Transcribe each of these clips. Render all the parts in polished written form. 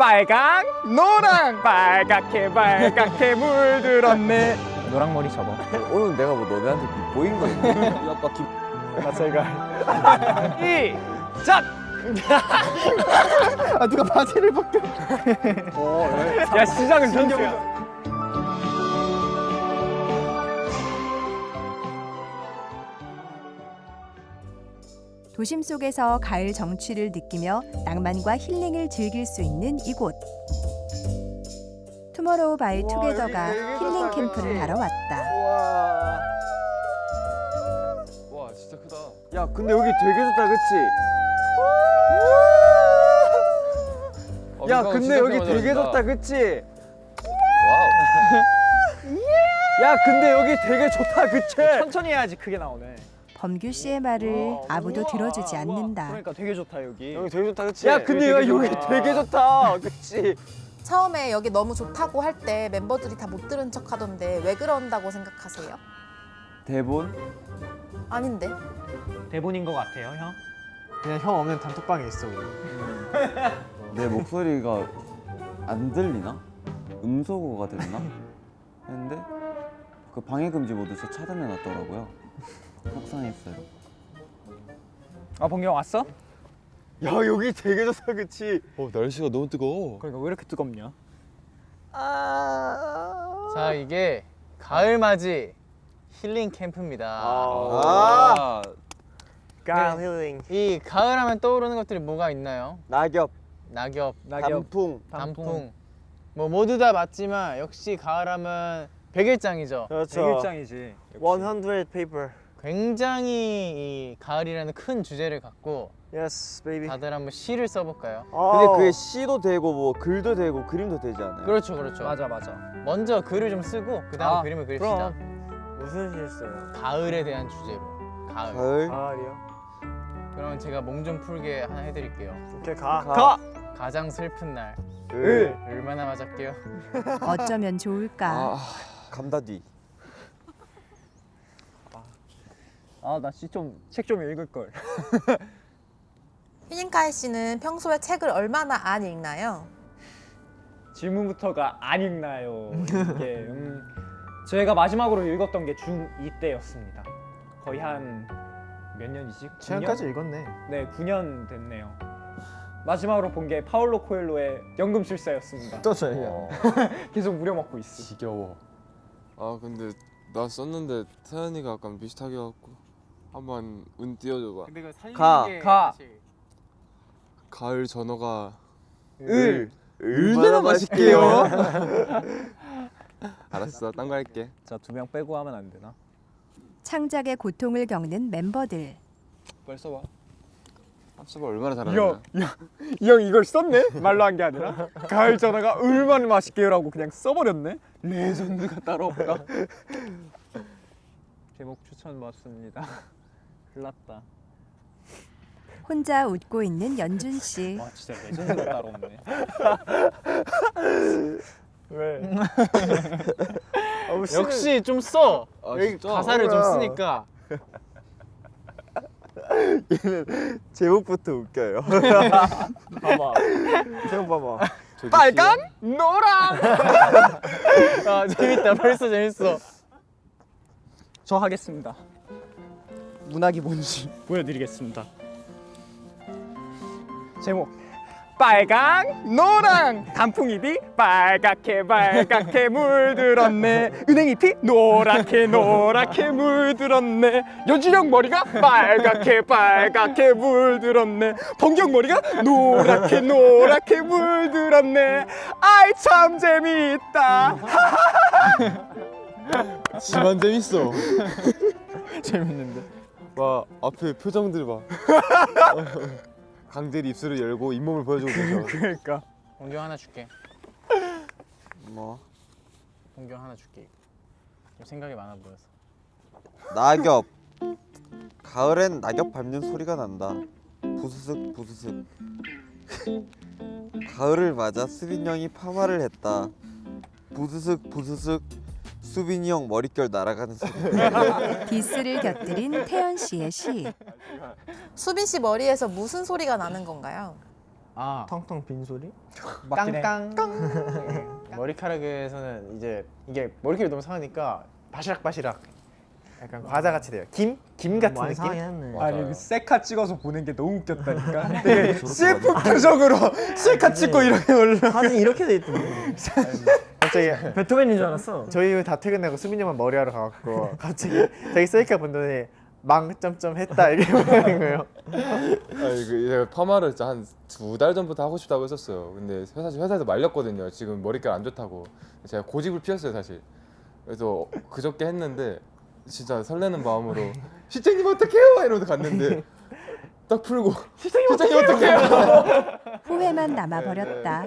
빨강 노랑 빨갛게 빨갛게 물들었네. 노랑머리 접어. 오늘 내가 뭐 너네한테 보인 거 있니? 이 아빠 김. 나 제가 시작. 아 누가 바지를 벗겨. 야 시작은 전경이야. 도심 속에서 가을 정취를 느끼며 낭만과 힐링을 즐길 수 있는 이곳. 투모로우 바이 투게더가 힐링 캠프를 하러 왔다. 와 진짜 크다. 야 근데 여기 되게 좋다, 그치? 야 근데 여기 되게 좋다, 그치? 와우. 야 근데 여기 되게 좋다, 그치? 천천히 해야지 크게 나오네. 범규 씨의 말을 아무도 들어주지 않는다. 그러니까 되게 좋다 여기. 여기 되게 좋다, 그치? 야 근데 여기 되게 좋다, 그치? 처음에 여기 너무 좋다고 할 때 멤버들이 다 못 들은 척 하던데 왜 그런다고 생각하세요? 대본? 아닌데. 대본인 것 같아요 형. 그냥 형 없는 단톡방에 있어 우리. 내 목소리가 안 들리나? 음소거가 됐나? 했는데 그 방해금지 모드 저 차단해놨더라고요. 속상했어요. 아 봉경 왔어? 야 여기 되게 좋다, 그치? 날씨가 너무 뜨거워. 그러니까 왜 이렇게 뜨겁냐? 자, 이게 가을맞이 힐링 캠프입니다. 아 가을 힐링. 이 가을하면 떠오르는 것들이 뭐가 있나요? 낙엽, 낙엽, 단풍. 단풍. 뭐 모두 다 맞지만 역시 가을하면 백일장이죠. 그렇죠. 백일장이지. 100 paper. 굉장히 이 가을이라는 큰 주제를 갖고 Yes, baby. 다들 한번 시를 써볼까요? 근데 그게 시도 되고 뭐 글도 되고 그림도 되지 않아요? 그렇죠, 그렇죠. 맞아 맞아. 먼저 글을 좀 쓰고 그 다음 그림을 그립시다. 무슨 시 있어요? 가을에 대한 주제로. 가을. 가을. 가을이요? 그러면 제가 몸 좀 풀게 하나 해드릴게요. 오케이 가. 가. 가장 슬픈 날. 을. 얼마나 맞을게요? 어쩌면 좋을까. 감다디. 아 나 책 좀 읽을 걸. 휘닝카이 씨는 평소에 책을 얼마나 안 읽나요? 질문부터가 안 읽나요? 이게 저희가 마지막으로 읽었던 게 중2 때였습니다. 거의 한 몇 년이지? 9년? 최근까지 읽었네. 네, 9년 됐네요. 마지막으로 본 게 파울로 코엘로의 연금술사였습니다. 또 저희야. 계속 무려먹고 있어. 지겨워. 아 근데 나 썼는데 태연이가 약간 비슷하게 갖고 한번 운 띄워줘봐. 근데 그 살리는 가. 게 가. 사실 가을 전어가 을. 얼마나 맛있게요? 알았어, 딴 거 할게. 자, 2명 빼고 하면 안 되나? 창작의 고통을 겪는 멤버들. 빨리 써봐. 써봐. 얼마나 잘하냐. 이 형 이걸 썼네? 말로 한 게 아니라 가을 전화가 얼마나 맛있게요라고 그냥 써버렸네? 레전드가 따로 없다. 제목 추천 받습니다. 흘렀다. 혼자 웃고 있는 연준 씨. 와 진짜 레전드가 따로 없네. 왜? 역시 좀 써. 아, 여기 진짜? 가사를 좀 쓰니까. 제목부터 웃겨요. 봐봐. 제목 봐봐. 빨강, 노랑. 아 재밌다. 벌써 재밌어. 저 하겠습니다. 문학이 뭔지 보여드리겠습니다. 제목 빨강 노랑 단풍잎이 빨갛게 빨갛게 물들었네. 은행잎이 노랗게 노랗게 물들었네. 연준형 머리가 빨갛게 빨갛게 물들었네. 범경 머리가 노랗게 노랗게 물들었네. 아이 참 재미있다. 지만 재밌어. 재밌는데. 와 앞에 표정들 봐. 강제리 입술을 열고 잇몸을 보여주고 계셔. 그러니까 공경 하나 줄게. 뭐? 공경 하나 줄게. 좀 생각이 많아 보여서. 낙엽. 가을엔 낙엽 밟는 소리가 난다. 부스슥 부스슥. 가을을 맞아 수빈 형이 파마를 했다. 부스슥 부스슥. 수빈이 형 머릿결 날아가는 소리. 디스를 곁들인 태연 씨의 시. 수빈 씨 머리에서 무슨 소리가 나는 건가요? 아 텅텅 빈 소리? 맞긴 해. 깡깡. 머리카락에서는 이제 이게 머리카락이 너무 상하니까 바시락바시락. 약간 과자 같이 돼요. 김 같은 많이 느낌. 상했네. 맞아요. 아니 셀카 찍어서 보는 게 너무 웃겼다니까. 되게 슬픈 표정으로 셀카 찍고 이렇게 올라. 사진 이렇게 돼 있던데. 갑자기 베토벤인 줄 알았어. 저희 다퇴근하고 수빈이 형만 머리하러 가갖고 갑자기 자기 셀카 본더니 망 점점 했다 이렇게 보는 거예요. 아니 제가 파마를 진짜 한 2달 전부터 하고 싶다고 했었어요. 근데 사실 회사에서 말렸거든요. 지금 머리카락 안 좋다고. 제가 고집을 피웠어요 사실. 그래서 그저께 했는데 진짜 설레는 마음으로 실장님 어떡해요? 이러면서 갔는데 딱 풀고 실장님 어떡해요? 후회만 남아버렸다.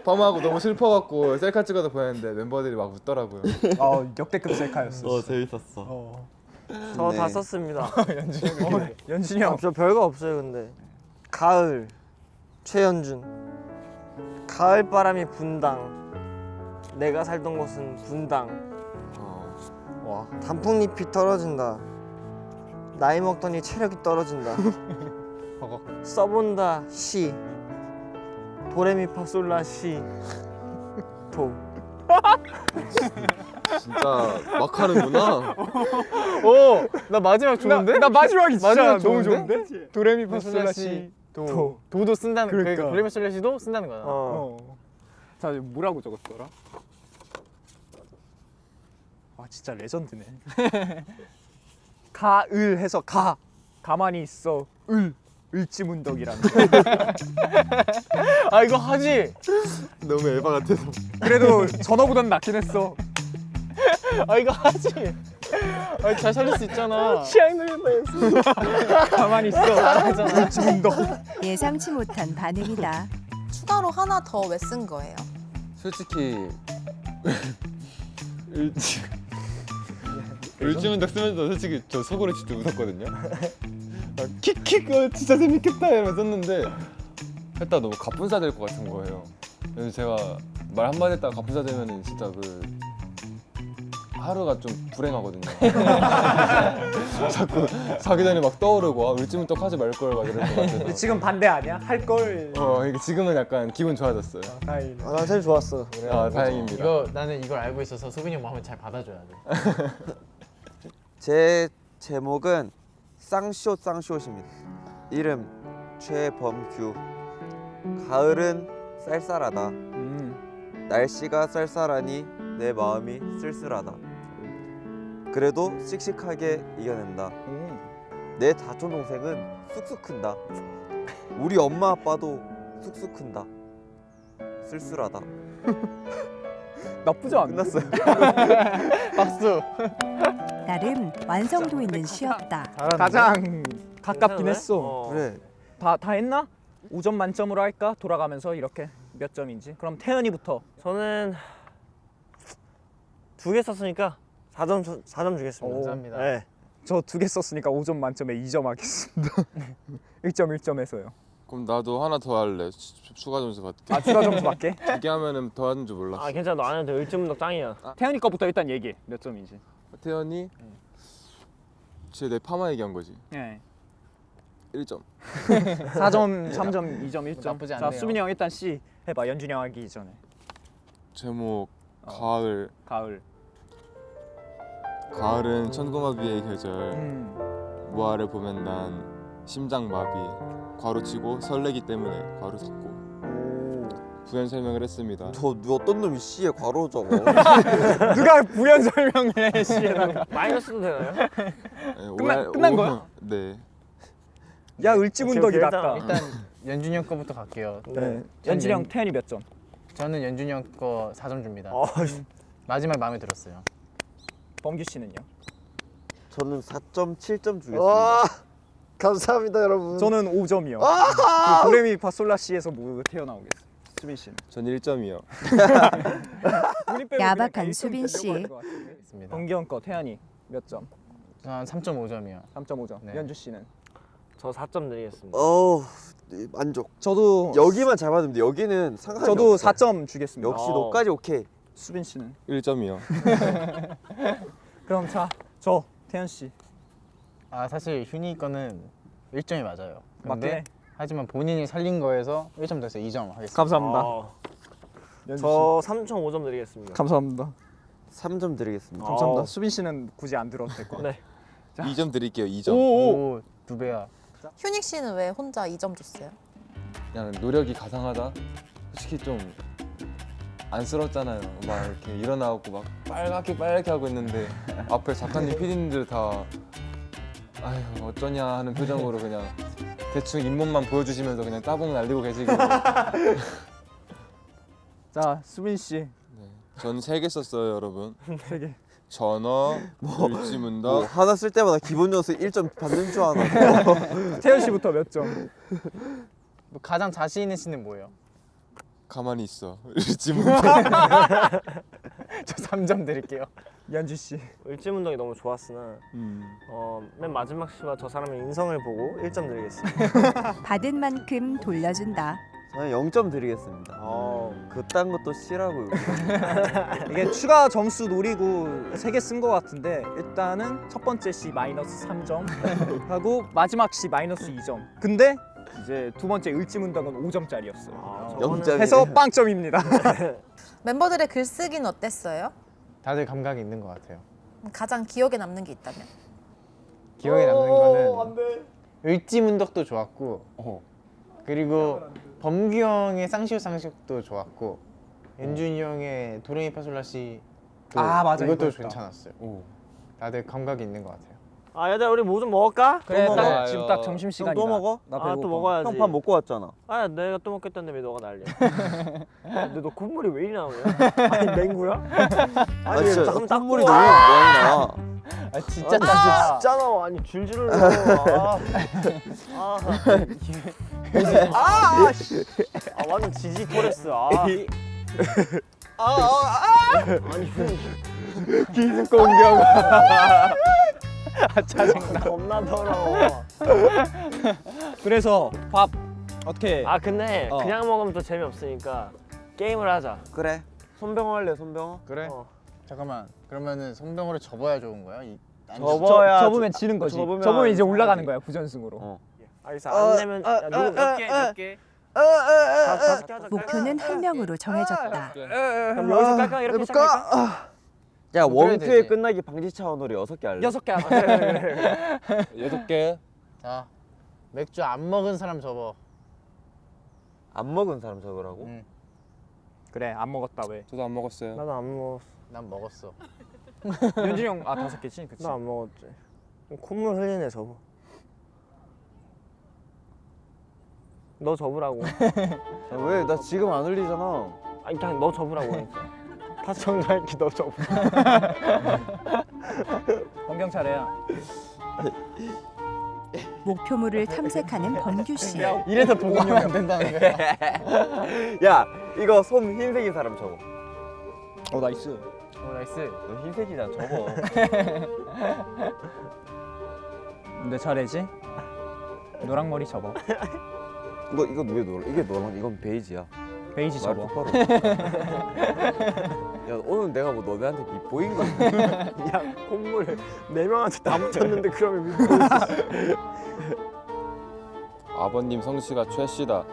파마하고 너무 슬퍼갖고 셀카 찍어서 보냈는데 멤버들이 막 웃더라고요. 역대급 셀카였어. 재밌었어. 저 네. 다 썼습니다. 연준이 형. 저 별거 없어요 근데. 가을 최연준. 가을 바람이 분당. 내가 살던 곳은 분당. 어, 단풍잎이 떨어진다. 나이 먹더니 체력이 떨어진다. 써본다 시. 도레미파솔라 시. 도. 진짜 막 하는구나. 오, 나 마지막 좋은데? 나 마지막이 진짜 마지막 너무 좋은데? 좋은데? 도레미파솔라시 도도 쓴다는 그러니까. 도레미솔라시도 쓴다는 거야. 자 뭐라고 적었더라? 와 진짜 레전드네. 가을 해서 가만히 있어 을지문덕이라는 거. 아 이거 하지. 너무 에바 같아서. 그래도 전어보단 낫긴 했어. 아 이거 하지. 아 잘 살릴 수 있잖아. 가만히 있어 을지문덕. 예상치 못한 반응이다. 추가로 하나 더 왜 쓴 거예요? 솔직히 을지문덕 쓰면서 솔직히 저 속으로 진짜 웃었거든요. 킥킥 진짜 재밌겠다 이러면서 썼는데 했다 너무 갑분싸 될 것 같은 거예요. 그래서 제가 말 한마디 했다가 갑분싸 되면은 진짜 그 하루가 좀 불행하거든요. 자꾸 자기 전에 막 떠오르고 아, 을지문덕 하지 말 걸 막 이럴 것 같아서. 지금 반대 아니야? 할 걸. 이게 지금은 약간 기분 좋아졌어요. 다행이네. 난 제일 좋았어. 아 다행입니다. 이거 나는 이걸 알고 있어서 수빈이 형 마음을 잘 받아줘야 돼. 제 제목은 쌍쇼입니다. 이름 최범규. 가을은 쌀쌀하다. 날씨가 쌀쌀하니 내 마음이 쓸쓸하다. 그래도 씩씩하게 이겨낸다. 내 사촌 동생은 쑥쑥 큰다. 우리 엄마 아빠도 쑥쑥 큰다. 쓸쓸하다. 나쁘지 않네. 끝났어요. 박수. 나름 완성도 있는 시였다. 가장 가깝긴 했어. 그래. 다 했나? 5점 만점으로 할까? 돌아가면서 이렇게 몇 점인지. 그럼 태연이부터. 저는 2개 썼으니까 4점 주겠습니다. 감사합니다. 네. 저 2개 썼으니까 5점 만점에 2점 하겠습니다. 1점 1점에서요. 그럼 나도 하나 더 할래. 추가 점수 받게. 아 추가 점수 받게? 2개 하면은 더 하는 줄 몰랐어. 아 괜찮아. 너 안 해도 돼. 을지문덕 짱이야. 태연이 거부터 일단 얘기해. 몇 점인지. 태연이 쟤 내 파마 얘기한 거지. 네. 1점. 4점, 3점, 2점, 1점. 나쁘지 자 않네요. 수빈이 형 일단 C 해봐. 연준이 형 하기 전에. 제목 가을. 가을은 천고마비의 계절. 무아를 보면 난 심장 마비. 괄호치고 설레기 때문에 괄호 닫고. 부연 설명을 했습니다. 저 어떤 놈이 C에 괄호 적어. 누가 부연 설명을 해 C에다가. 마이너스도 되나요? 네, 끝난 거야? 네. 야 을지문덕이 오케이, 낫다. 일단 연준이 형 거부터 갈게요. 네. 연준이 형 태연이 몇 점? 저는 연준이 형 거 4점 줍니다. 아, 마지막 마음에 들었어요. 범규 씨는요? 저는 4.7점 주겠습니다. 와 감사합니다 여러분. 저는 5점이요. 도레미파솔라시에서 뭐 태어나오겠어? 수빈 씨는? 전 1점이요. 야박한 수빈 씨. 있습니다. 범규 형 거 태연이 몇 점? 저는 3.5점이요. 3.5점. 네. 연주 씨는? 저 4점 드리겠습니다. 만족. 저도 여기만 잘 받으면 돼. 여기는 상관이 저도 없어. 4점 주겠습니다. 역시 너까지 오케이. 수빈 씨는? 1점이요. 그럼 저 태연 씨. 아 사실 휴니 거는 1점이 맞아요. 맞긴 해. 하지만 본인이 살린 거에서 1점 더해서 2점 하겠습니다. 감사합니다. 연주 씨. 저 3.5점 드리겠습니다. 감사합니다. 3점 드리겠습니다. 감사합니다. 수빈 씨는 굳이 안 들어도 될 것 같아요. 네. 2점 드릴게요. 2점. 오, 2배야. 휴닉 씨는 왜 혼자 2점 줬어요? 그냥 노력이 가상하다. 솔직히 좀 안쓰럽잖아요. 막 이렇게 일어나고 막 빨갛게 하고 있는데 앞에 작가님, PD님들 다 아휴 어쩌냐 하는 표정으로 그냥 대충 잇몸만 보여주시면서 그냥 따봉 날리고 계시길래 자, 수빈 씨. 네. 저는 3개 썼어요, 여러분. 3개. 전어, 뭐 일지문덕. 하나 쓸 때마다 기본 점수 1점 받는 줄 아나. 태연 씨부터 몇 점? 뭐 가장 자신 있는 씬은 뭐예요? 가만히 있어. 일지문덕. 저 3점 드릴게요. 연주 씨. 을지문덕이 너무 좋았으나 맨 마지막 시와 저 사람의 인성을 보고 1점 드리겠습니다. 받은 만큼 돌려준다. 저는 0점 드리겠습니다. 그딴 것도 싫어하고요. 이게 추가 점수 노리고 3개 쓴 것 같은데 일단은 첫 번째 시 마이너스 3점 하고 마지막 시 마이너스 2점. 근데 이제 두 번째 을지문덕은 5점짜리였어요. 0점. 해서 빵점입니다. 멤버들의 글쓰기는 어땠어요? 다들 감각이 있는 것 같아요. 가장 기억에 남는 게 있다면? 기억에 남는 거는 을지문덕도 좋았고 그리고 범규 형의 쌍시옷 좋았고 연준이 형의 도레미 파솔라시 아, 맞아, 이것도 이거 괜찮았어요. 다들 감각이 있는 것 같아요. 아 얘들아 우리 뭐 좀 먹을까? 그래, 또 딱 먹어요. 지금 딱 점심 시간이다. 또 먹어? 나 아 배고파. 또 먹어야지. 형 밥 먹고 왔잖아. 아 내가 또 먹겠다는데 왜 너가 난리야? 근데 너 콧물이 왜 이리 나오냐? 아니 맹구야? 아 진짜 잠깐 닦고 콧물이 와. 너무 많이 나. 아 진짜 아니, 짜증나. 진짜 나와. 아니 줄줄 흘러. 완전 지지 토레스. 아니 기습 공격. 짜증나. 겁나 더러워. 그래서 밥 어떻게? 아 근데 어. 그냥 먹으면 또 재미없으니까 게임을 하자. 그래. 손병호 할래 손병호? 그래? 어. 잠깐만. 그러면은 손병호를 접어야 좋은 거야? 접으면 지는 거지. 접으면 이제 올라가는 거야 부전승으로. 알겠어. 안 내면 몇 개? 다섯 개 하자. 목표는 한 명으로 정해졌다. 그럼 여기서 깔까 이렇게 시작할까? 야 그래야 원큐에 되지. 끝나기 방지 차원으로 6개 할래? 6개 하자. 8개. 자, 맥주 안 먹은 사람 접어. 안 먹은 사람 적으라고? 응. 그래, 안 먹었다 왜? 저도 안 먹었어요. 나도 안 먹었어. 난 먹었어. 연준이 형 5개지, 그치? 나 안 먹었지. 콧물 흘리네 저거. 너 접으라고. 왜? 나 지금 안 흘리잖아. 아니 그냥 너 접으라고 그러니까. 다시 정갈게 너 접어. 범경 차례야. 목표물을 탐색하는 범규 씨. 이래서 보건용 안 된다는 거야. 야 이거 솜 흰색인 사람 적어. 나이스. 나이스. 너 흰색이잖아 적어. 내 차례지? 노랑머리 접어. 이거 왜 노랑? 이게 노랑 이건 베이지야. 베이지 말 접어. 똑바로. 야 오늘 내가 뭐 너네한테 밉보인 거야? 야 콧물 4명한테 다 묻혔는데 그러면 아버님 성씨가 최씨다.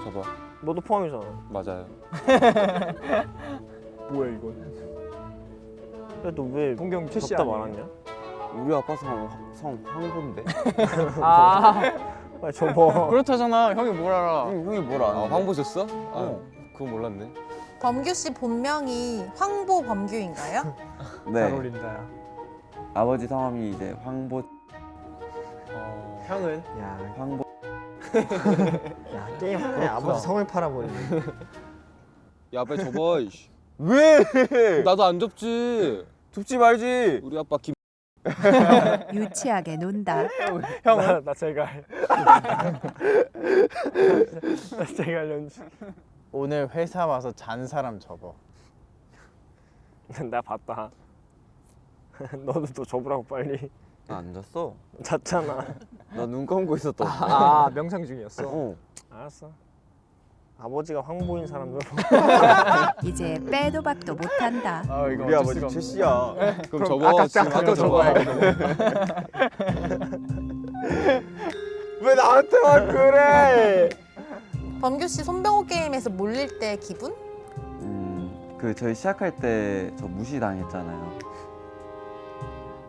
저봐. 너도 포함이잖아. 맞아요. 뭐야 이거? 야너왜 범경 최씨 접다 아니에요? 말았냐? 우리 아빠 성 황보인데. 아, 빨리 접어. 그렇다잖아. 형이 뭘 알아? 형이 뭘 아는? 아, 황 보셨어? 아, 어. 그건 몰랐네. 범규 씨 본명이 황보범규인가요? 네. 잘 어울린다. 야. 아버지 성함이 이제 황보. 형은? 야, 황보. 야 게임 하네. 아버지 성을 팔아버리네. 야, 빨리 접어. 이씨. 왜? 나도 안 접지. 줍지 말지. 우리 아빠 김. 유치하게 논다. 형은? 나 제갈. 나 제갈 연주. 오늘 회사 와서 잔 사람 접어. 나 봤다. 너도 또 접으라고 빨리. 나 안 잤어. 잤잖아. 나 눈 감고 있었다. 아, 명상 중이었어. 어. 알았어. 아버지가 황보인 사람들. 이제 빼도 박도 못한다. 아 이거 우리 아버지 최씨야. 그럼 접어. 지금 아까 접어. 왜 나한테만 그래? 범규 씨 손병호 게임에서 몰릴 때 기분? 그 저희 시작할 때 저 무시 당했잖아요.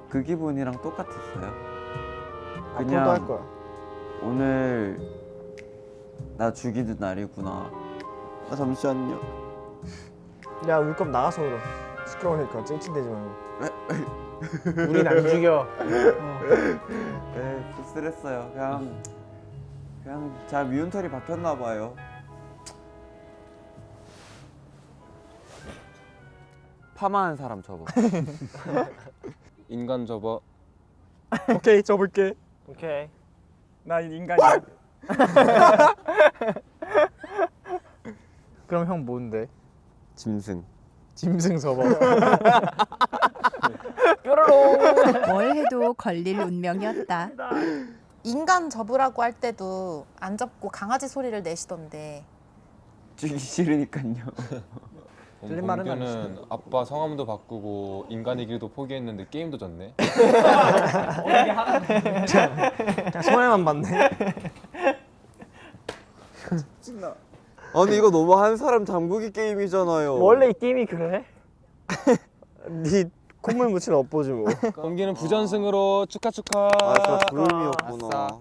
그 기분이랑 똑같았어요. 앞으로도 할 거야. 오늘 나 죽이는 날이구나. 아 잠시만요. 야 우리 컵 나가서 울어. 시끄러우니까 찡찡대지 말고. 우린 안 죽여. 네, 씁쓸했어요. 그냥 제가 미운 털이 박혔나 봐요. 파마한 사람 접어. 인간 접어. 오케이 접을게. 오케이. 나 인간이야. 그럼 형 뭔데? 짐승. 짐승 접어. 뭘 해도 걸릴 운명이었다. 인간 접으라고 할 때도 안 접고 강아지 소리를 내시던데 죽이기 싫으니까요. 틀린 말은 범규는 아빠 성함도 바꾸고 인간이기도 포기했는데 게임도 졌네. 그냥 손해만 봤네. 아니 이거 너무 한 사람 잠그기 게임이잖아요. 원래 이 게임이 그래? 네 콧물 묻히는 엇보지 뭐. 범규는 부전승으로 축하. 아, 저 불음이었구나. 아싸.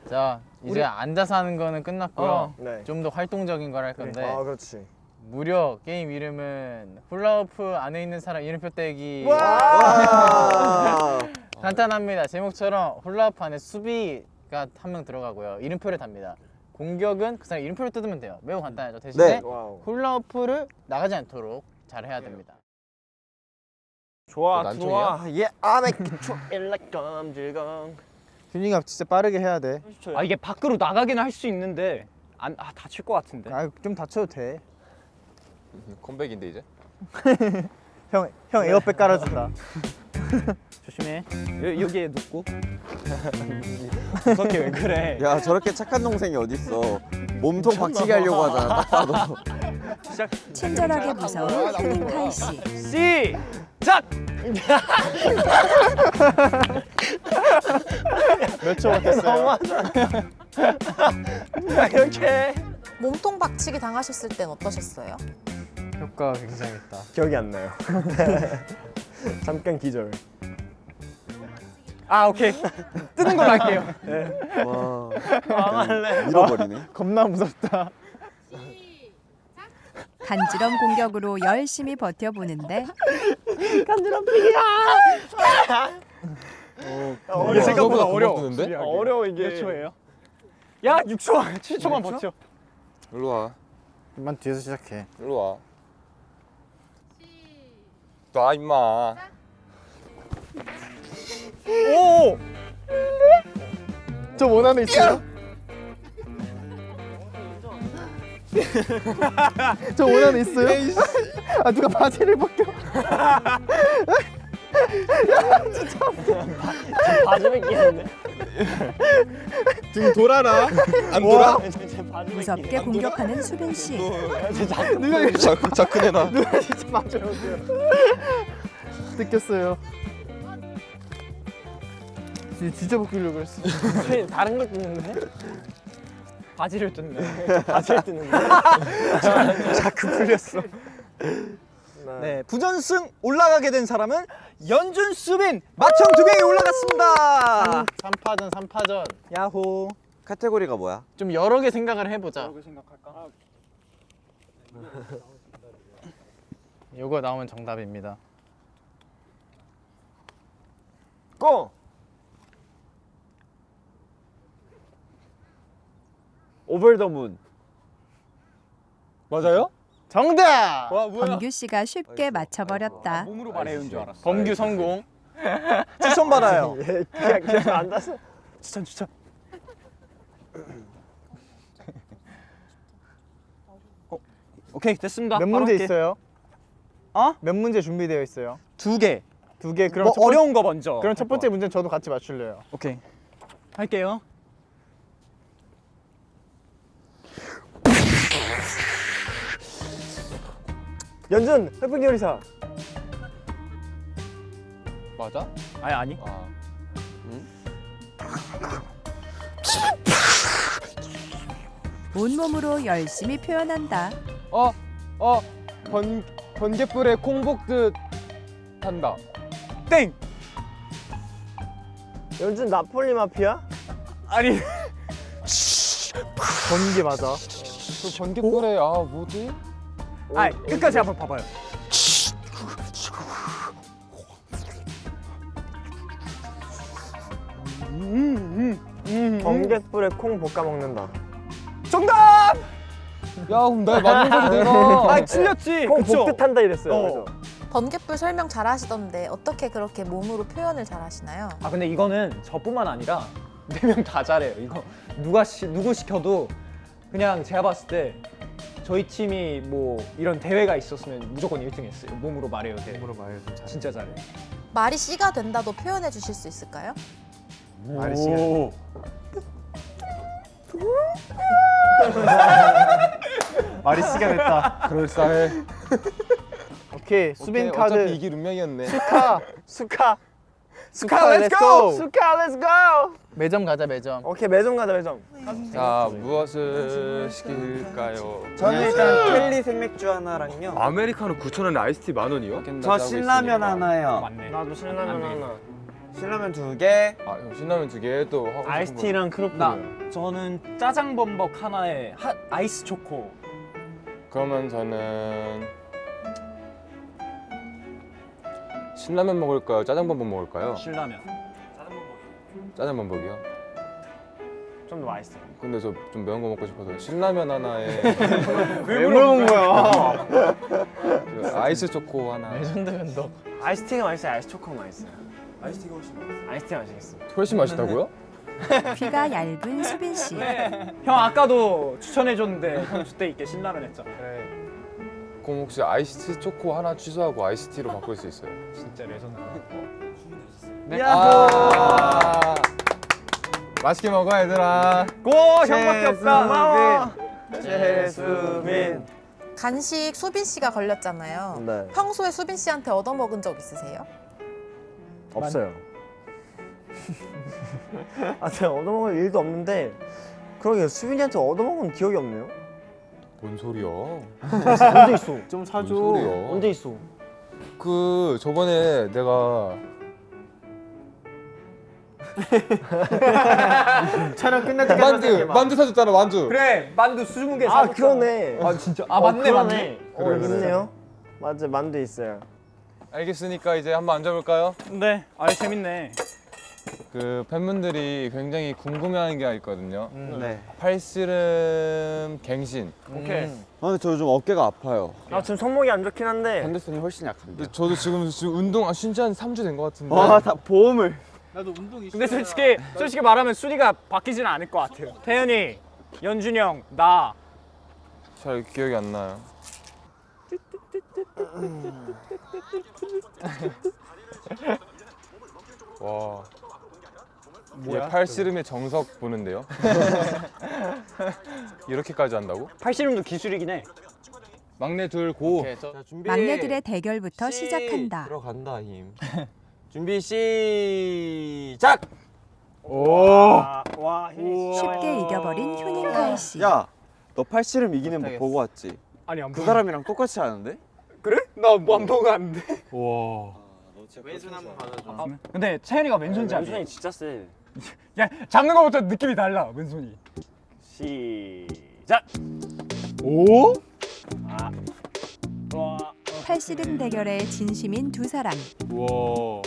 자, 이제 앉아서 하는 거는 끝났고요. 네. 좀 더 활동적인 걸 할 건데 아 그렇지. 무려 게임 이름은 훌라후프 안에 있는 사람 이름표 떼기. 와! 간단합니다. 제목처럼 훌라후프 안에 수비가 한 명 들어가고요. 이름표를 답니다. 공격은 그 사람 이름표를 뜯으면 돼요. 매우 간단하죠. 대신에 네. 와우. 훌라후프를 나가지 않도록 잘 해야 됩니다. 좋아 난청이야? 좋아. 예, 안에 일렉감 질감. 휴닝아 진짜 빠르게 해야 돼. 아 이게 밖으로 나가기는 할 수 있는데 다칠 것 같은데. 좀 다쳐도 돼. 컴백인데 이제. 형 에어백 깔아준다. 조심해. 여기에 눕고. 무섭게 왜 그래? 야 저렇게 착한 동생이 어딨어. 몸통 박치기 하려고 하잖아. 딱 봐도. 친절하게 무서운 휴닝카이 씨. 시작. 몇 초 못했어요? 이렇게. 몸통 박치기 당하셨을 땐 어떠셨어요? 효과가 굉장했다. 기억이 안 나요. 잠깐 기절. 아 오케이. 뜨는 걸로 할게요. 와. 망할래. 잃어버리네. 겁나 무섭다. 간지럼 공격으로 열심히 버텨보는데 이게 생각보다 어려워. 뜨는데? 어려워 이게. 몇 초예요? 야 6초. 7초만 버텨. 일로 와. 이만 뒤에서 시작해. 일로 와. 놔 임마. 오. 저 원하는 있어요? 저 원하는 있어요? 아 누가 바지를 벗겨? 바지 벗기는데. 지금 돌아라. 안 돌아? 무섭게 공격하는 수빈 씨. 자꾸 내놔. 뜯겼어요. 진짜 벗기려고 그랬어. 다른 걸 뜯는데? 바지를 뜯네. 바지를 뜯는데? 자꾸 풀렸어. 네, 부전승 올라가게 된 사람은 연준 수빈 마청 2명이 올라갔습니다. 3파전. 야호. 카테고리가 뭐야? 좀 여러 개 생각을 해보자. 생각할까? 요거 나오면 정답입니다. 고! 오버 더 문. 맞아요? 정답! 와 뭐야? 범규 씨가 쉽게 맞춰버렸다. 몸으로 말해온 줄 알았어. 범규 성공. 추천 받아요. 그냥 앉아서. 추천. 오케이 됐습니다. 몇 바로 문제 할게. 있어요? 어? 몇 문제 준비되어 있어요? 2개. 2개. 그럼 뭐 첫 번- 어려운 거 먼저. 그럼 첫 할 번째 거. 문제는 저도 같이 맞출래요. 오케이. 할게요. 연준 흑백 요리사. 맞아? 아니. 아. 온몸으로 열심히 표현한다. 번개불에 콩 볶듯 한다. 땡. 연준 나폴리 마피아? 아니 번개 맞아. 그 번개불에 뭐지? 아 끝까지 한번 봐봐요. 번개불에 콩 볶아 먹는다. 정답. 야 그럼 나 맞는 거지 내가. 아 틀렸지. 콩 그쵸? 볶듯 한다 이랬어요. 어. 맞아. 번갯불 설명 잘 하시던데 어떻게 그렇게 몸으로 표현을 잘 하시나요? 아 근데 이거는 저뿐만 아니라 4명 다 잘해요. 이거 누구 시켜도 그냥 제가 봤을 때 저희 팀이 뭐 이런 대회가 있었으면 무조건 1등했어요. 몸으로 말해요 대회. 몸으로 말해요. 좀 잘. 진짜 잘해. 말이 씨가 된다도 표현해 주실 수 있을까요? 말이 시간. 말이 씨가 됐다. 그럴싸해. 오케이 수빈 오케이, 카드. 어차피 이길 운명이었네. 수카 렛츠고! 수카 렛츠고. 매점 가자 매점. 오케이 매점 가자 매점. 자 무엇을 시킬까요? 저는 일단 켈리 생맥주 하나랑요. 아메리카노 9,000원에 아이스티 10,000원이요? 저 신라면 하나요. 맞네. 나도 신라면 하나. 신라면 2개. 형 신라면 2개 또 하고 싶은 아이스티랑 크로플. 저는 짜장 범벅 하나에 아이스 초코. 거. 그러면 저는 신라면 먹을까요? 짜장범벅 먹을까요? 신라면. 짜장범벅이요? 좀 더 맛있어. 근데 저 좀 매운 거 먹고 싶어서 신라면 하나에 왜 물어본 거야? 그 아이스 초코 하나. 레전드면 너. 아이스티가 맛있어요. 아이스 초코가 맛있어요. 아이스티가 훨씬 맛있어. 아이스티가 맛있겠어. 훨씬 맛있다고요? 귀가 얇은 수빈 씨. 형 아까도 추천해줬는데 형 그때 있게 신라면 했잖아. 그래. 그럼 혹시 아이스 초코 하나 취소하고 아이스티로 바꿀 수 있어요? 진짜 레전드. 아 맛있게 먹어 얘들아. 고 형밖에 없다. 고마워. 최수빈. 간식 수빈 씨가 걸렸잖아요. 네. 평소에 수빈 씨한테 얻어먹은 적 있으세요? 없어요. 아 제가 얻어먹을 일도 없는데 그러게 수빈이한테 얻어먹은 기억이 없네요. 뭔 소리야? 언제 있어? 좀 사줘. 뭔 소리야? 언제 있어? 그 저번에 내가 촬영 끝날 때까지 만두 사줬잖아 만두. 그래 만두 20개 아 사줬잖아. 그러네. 아 진짜 아 맞네 맞네. 그래, 그래. 있네요. 맞아 만두 있어요. 알겠으니까 이제 한번 앉아볼까요? 네. 아 재밌네. 그 팬분들이 굉장히 궁금해하는 게 있거든요. 네. 팔씨름 갱신. 오케이. 아, 근데 저 요즘 어깨가 아파요. 나 지금 손목이 안 좋긴 한데. 반대손이 훨씬 약한데. 근데 저도 지금 운동 쉰지 한 3주 된 것 같은데. 와, 다 보험을. 근데 솔직히 말하면 순위가 바뀌지는 않을 것 같아요. 태연이, 연준이 형, 나. 잘 기억이 안 나요. 와. 이게 팔씨름의 정석 보는데요. 이렇게까지 한다고? 팔씨름도 기술이긴 해. 막내 둘 고. 자, 준비. 막내들의 대결부터 시작한다. 들어간다, 힘. 준비 시작. 와 힘이 진짜 쉽게 이겨버린 효닝카이 씨. 야, 너 팔씨름 이기는 거 보고 왔지? 아니 안 그 사람이랑 똑같이 하는데? 그래? 나 뭐 안 보고 왔는데. 왼손 한번 받아줘. 근데 채연이가 왼손잡이. 왼손이 진짜 세. 야 잡는 거부터 느낌이 달라 왼손이. 시작. 오? 팔씨름 대결에 진심인 두 사람. 와.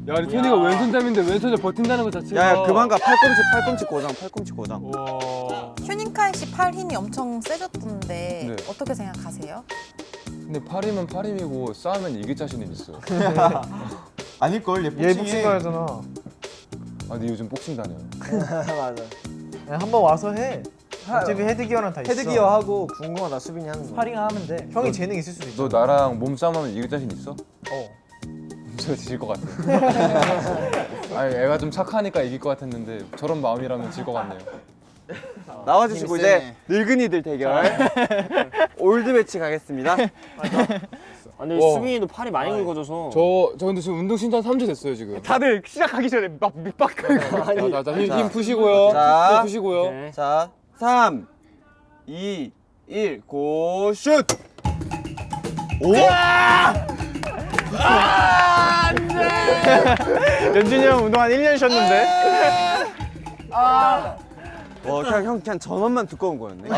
야, 근데 토니가 왼손잡인데 왼손을 버틴다는 것 자체가. 야, 그만 가. 팔꿈치 고정, 팔꿈치 고정. 와. 휴닝카이 씨 팔 힘이 엄청 세졌던데 네. 어떻게 생각하세요? 근데 팔이면 팔임이고 싸우면 이길 자신은 있어. 아닐걸, 얘 복싱 가야잖아. 아, 근데 요즘 복싱 다녀요. 맞아. 한번 와서 해. 어차피 헤드기어랑 다 있어. 헤드기어 하고 궁금하다 수빈이 하는 거. 스파링 하면 돼. 형이 재능 있을 수도 있어. 너 나랑 몸싸움하면 이길 자신 있어? 어. 저 질 것 같아. 아니, 애가 좀 착하니까 이길 것 같았는데 저런 마음이라면 질 것 같네요. 나와주시고 이제 늙은이들 대결. 올드 배치 가겠습니다. 아니 와. 수빈이도 팔이 많이 굵어져서. 저 근데 지금 운동 신지 한 3주 됐어요, 지금. 다들 시작하기 전에 막 밑밥 끌고. 자, 힘 푸시고요. 자. 힘 푸시고요. 오케이. 자, 3, 2, 1, 고 슛! 오! 연준이 형 운동 한 1년 쉬었는데. 그냥 전원만 두꺼운 거였네.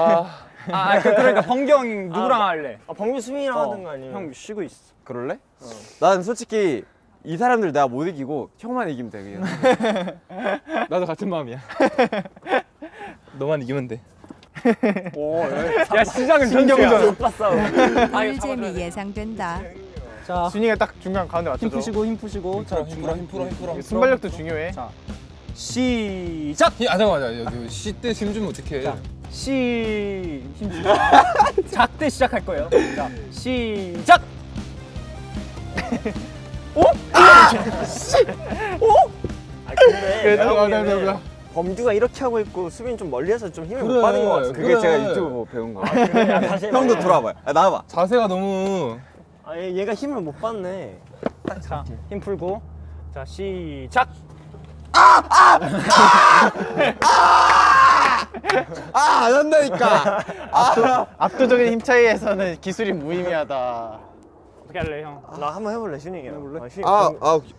그러니까 번경 누구랑 할래? 범규 수민이랑 하든가 아니면 형 쉬고 있어. 그럴래? 난 솔직히 이 사람들 내가 못 이기고 형만 이기면 돼 그냥. 나도 같은 마음이야. 너만 이기면 돼. 야 시작은 전경전. 꿀잼이 예상된다. 자, 준이가 딱 중간 가운데 힘 맞춰줘. 푸시고 힘 푸시고. 자, 힘 풀어. 순발력도 중요해. 자, 시작. 잠깐만, 시때 힘 주면 어떡해. 힘 주자. 작대 시작할 거예요. 자, 시작. 근데 내가 보기에는 범규가 이렇게 하고 있고 수빈이 좀 멀리해서 좀 힘을 못 받은 것 같아. 그게 제가 유튜브 보고 배운 거야. 다시 형도 돌아봐요. 나와봐. 자세가 너무 얘가 힘을 못 받네. 자, 힘 풀고. 자, 시작. 안 한다니까. 압도적인 힘 차이에서는 기술이 무의미하다. 어떻게 할래, 형? 나 한번 해볼래 슈닝이랑. 해볼래? 슈닝. 아,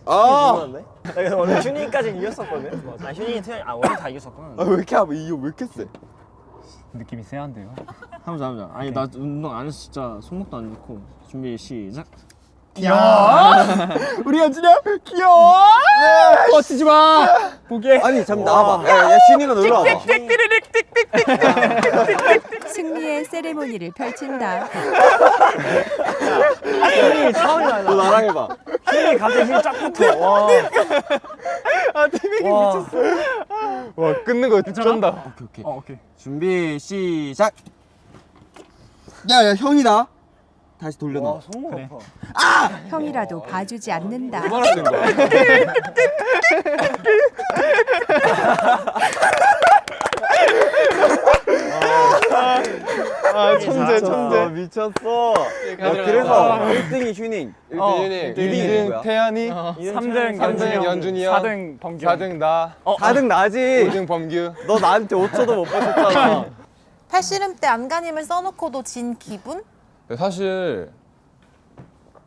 나 원래 슈닝까지는 이겼었거든. 슈닝이 원래 다 이겼었구나. 왜 이렇게 하면 이거 왜 이렇게 세? 느낌이 세한데요. 해보자. 아니 나 운동 안 해서 진짜 손목도 안 좋고. 준비 시작. 우리 연준이 형 귀여워. 버티지 마. 보게. 아니 잠 나와봐. 야 슈닝아 놀러 와봐. 승리의 세레모니를 펼친다. 슈닝이 처음이 많아. 너 나랑 해봐. 슈닝이 갑자기 힘 쫙 붙어. 와. 티백이 와. 와 끊는 거 쩐다. 오케이. 오케이. 준비 시작. 야 형이다. 다시 돌려놔. 와 손목 아파. 형이라도 봐주지 않는다. 그만하는 거야. 천재. 미쳤어. 그래서 1등이 슈닝. 2등 누구야? 태연이, 3등 삼등 연준이 형, 4등 범규. 4등 나, 4등 나지. 5등 범규. 너 나한테 5초도 못 버텼잖아. 팔씨름 때 안간힘을 써놓고도 진 기분? 사실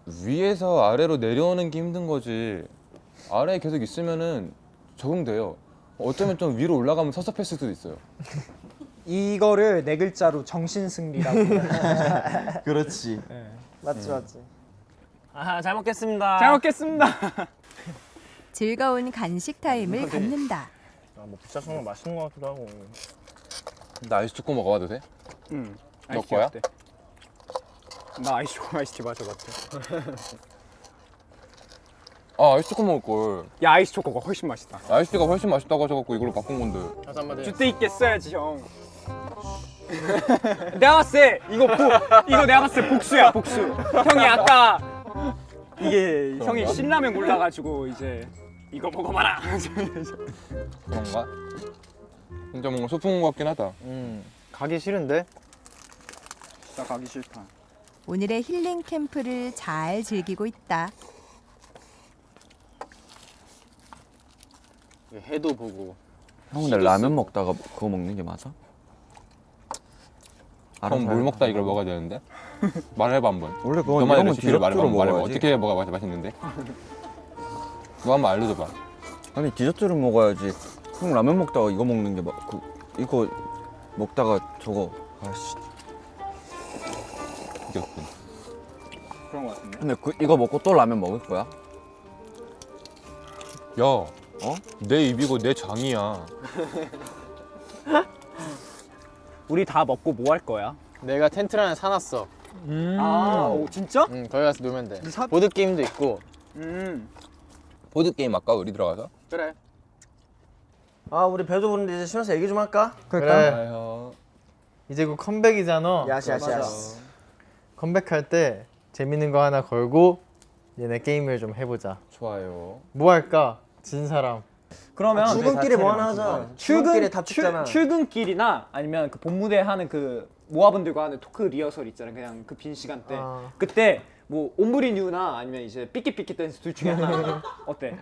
위에서 아래로 내려오는 게 힘든 거지 아래에 계속 있으면은 적응돼요. 어쩌면 좀 위로 올라가면 섭섭했을 수도 있어요. 이거를 네 글자로 정신승리라고. 그렇지. 맞지. 잘 먹겠습니다. 잘 먹겠습니다. 즐거운 간식 타임을 갖는다. 뭐 부자 정말 맛있는 것 같기도 하고. 나 아이스 초코 먹어봐도 돼? 응. 너 거야? 어때? 나 아이스티 마셔봤대. 아 아이스 초코 먹을 걸. 야 아이스 초코가 훨씬 맛있다. 아이스티가 훨씬 맛있다고 하셔갖고 이걸로 바꾼 건데. 주대 있게 써야지 형. 내가 봤을 때 이거 내가 봤을 때 복수야 복수. 형이 아까 이게 형이 신라면 골라가지고 이제 이거 먹어봐라. 그런가? 진짜 뭔가 소풍 것 같긴 하다. 가기 싫은데? 나 가기 싫다. 오늘의 힐링 캠프를 잘 즐기고 있다. 해도 보고. 형 근데 라면 먹다가 그거 먹는 게 맞아? 그럼 뭘 먹다 이걸 먹어야 되는데? 말해봐 한번. 원래 그건 너만의 이런 건 레시피를 말해봐. 디저트로 말해봐. 먹어야지. 어떻게 먹어야 맛있는데? 너 한번 알려줘봐. 아니 디저트를 먹어야지. 형 라면 먹다가 이거 먹는 게 이거 먹다가 저거 아씨. 이겼군. 그런 거 같은데. 근데 이거 먹고 또 라면 먹을 거야? 야, 내 입이고 내 장이야. 우리 다 먹고 뭐 할 거야? 내가 텐트를 하나 사놨어. 오 진짜? 응, 거기 가서 놀면 돼. 사- 보드 게임도 있고. 보드 게임 아까 우리 들어가서. 그래. 우리 배도 부른데 이제 쉬면서 얘기 좀 할까? 그래. 아유. 이제 곧 컴백이잖아. 야시. 컴백할 때 재밌는 거 하나 걸고 얘네 게임을 좀 해보자. 좋아요. 뭐 할까? 진 사람. 그러면 출근길에 뭐 하나 하자. 출근길에 다 찍잖아. 출근길이나 아니면 그 본무대 하는 그 모아분들과 하는 토크 리허설 있잖아. 그냥 그 빈 시간 때 그때 뭐 옴브리 뉴나 아니면 이제 삐끼삐끼 댄스 둘 중에 하나 어때?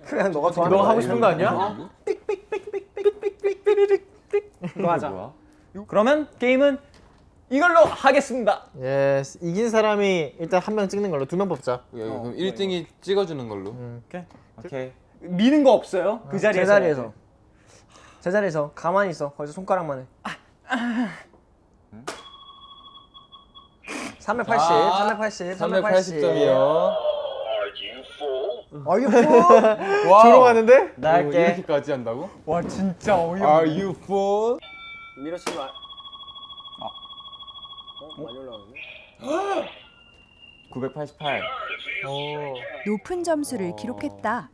그냥 너가 좋아하는 너 거 하고 싶은 거 아니야? 삑삑삑삑삑삑삑삑삑 그거 하자. 그러면 게임은 이걸로 하겠습니다. 예스. 이긴 사람이 일단 한 명 찍는 걸로 2명 뽑자. 그럼 1등이 찍어주는 걸로. 오케이. 미는 거 없어요? 그 자리에서. 제 자리에서 가만히 있어. 거기서 손가락만 해. 380. 380점이요. Are you fool? 조롱하는데? 나 할게. 이렇게까지 한다고? 와 진짜 어이없네. Are you full? 밀어치지 마. 많이 올라가네. 988. 높은 점수를 기록했다.